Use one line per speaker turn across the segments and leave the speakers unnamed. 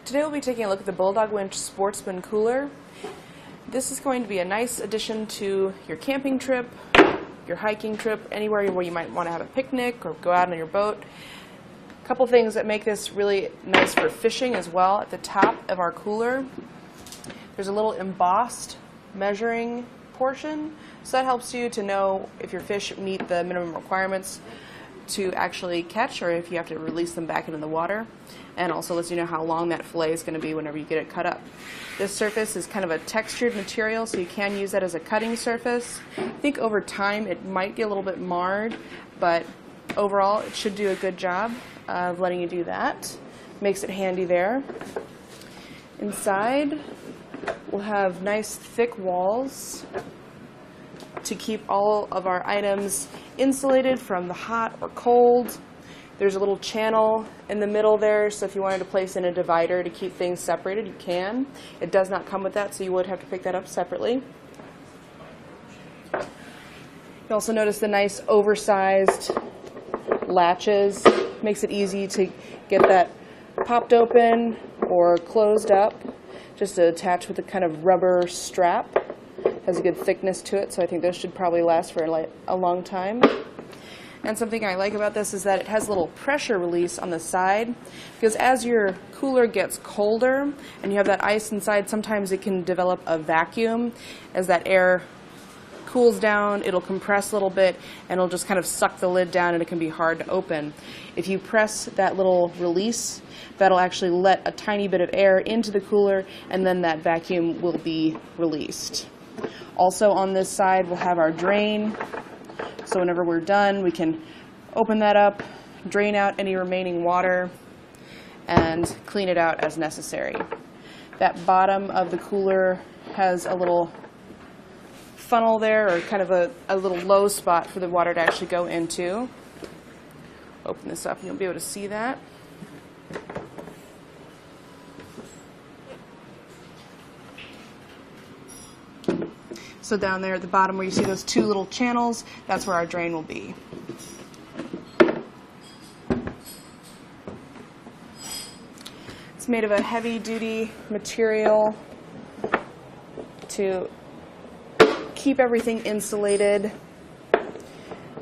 Today we'll be taking a look at the Bulldog Winch Sportsman Cooler. This is going to be a nice addition to your camping trip, your hiking trip, anywhere where you might want to have a picnic or go out on your boat. A couple things that make this really nice for fishing as well. At the top of our cooler, there's a little embossed measuring portion, so that helps you to know if your fish meet the minimum requirements to actually catch or if you have to release them back into the water, and also lets you know how long that fillet is going to be whenever you get it cut up. This surface is kind of a textured material, so you can use that as a cutting surface. I think over time it might get a little bit marred, but overall it should do a good job of letting you do that. Makes it handy there. Inside we'll have nice thick walls to keep all of our items insulated from the hot or cold. There's a little channel in the middle there, so if you wanted to place in a divider to keep things separated, you can. It does not come with that, so you would have to pick that up separately. You also notice the nice oversized latches. Makes it easy to get that popped open or closed up, just to attach with a kind of rubber strap. Has a good thickness to it, so I think this should probably last for a long time. And something I like about this is that it has a little pressure release on the side, because as your cooler gets colder and you have that ice inside, sometimes it can develop a vacuum. As that air cools down, it'll compress a little bit and it'll just kind of suck the lid down, and it can be hard to open. If you press that little release, that'll actually let a tiny bit of air into the cooler, and then that vacuum will be released. Also on this side we'll have our drain, so whenever we're done we can open that up, drain out any remaining water, and clean it out as necessary. That bottom of the cooler has a little funnel there, or kind of a little low spot for the water to actually go into. Open this up and you'll be able to see that. So down there at the bottom where you see those two little channels, that's where our drain will be. It's made of a heavy-duty material to keep everything insulated.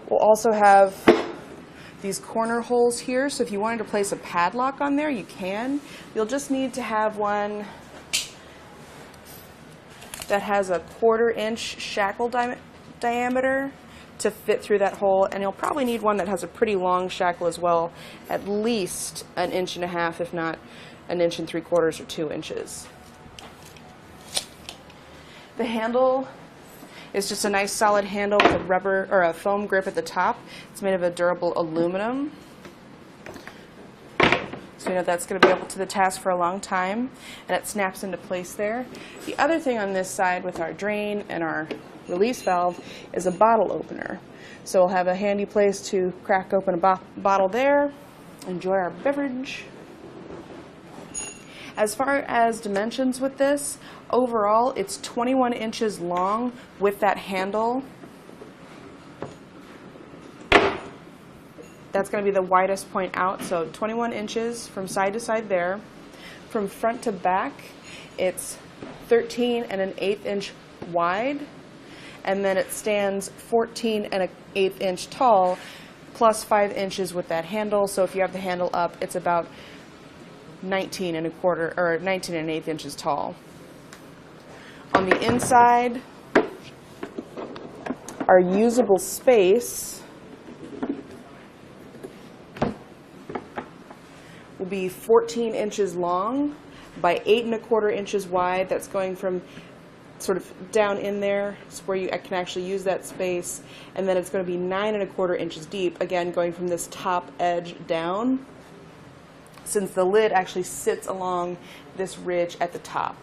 We'll also have these corner holes here, so if you wanted to place a padlock on there, you can. You'll just need to have one that has a 1/4 inch shackle diameter to fit through that hole, and you'll probably need one that has a pretty long shackle as well, at least 1.5 inches, if not 1 3/4 inches or 2 inches. The handle is just a nice solid handle with a rubber or a foam grip at the top. It's made of a durable aluminum, so you know that's going to be able to the task for a long time, and it snaps into place there. The other thing on this side with our drain and our release valve is a bottle opener. So we'll have a handy place to crack open a bottle there, enjoy our beverage. As far as dimensions with this, overall it's 21 inches long with that handle. That's going to be the widest point out, so 21 inches from side to side there. From front to back, it's 13 1/8 inch wide, and then it stands 14 1/8 inch tall, plus 5 inches with that handle. So if you have the handle up, it's about 19 1/8 inches tall. On the inside, our usable space will be 14 inches long by 8 1/4 inches wide. That's going from sort of down in there, so where you can actually use that space, and then it's going to be 9 1/4 inches deep, again going from this top edge down, since the lid actually sits along this ridge at the top.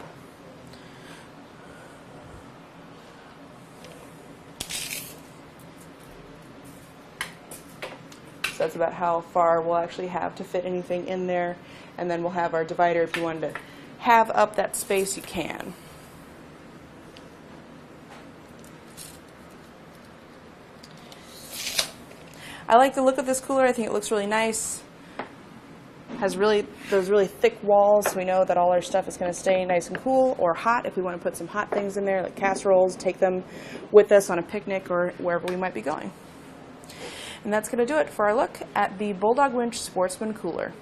So that's about how far we'll actually have to fit anything in there. And then we'll have our divider. If you wanted to have up that space, you can. I like the look of this cooler. I think it looks really nice. Has those really thick walls, so we know that all our stuff is going to stay nice and cool, or hot if we want to put some hot things in there, like casseroles, take them with us on a picnic or wherever we might be going. And that's going to do it for our look at the Bulldog Winch Sportsman Cooler.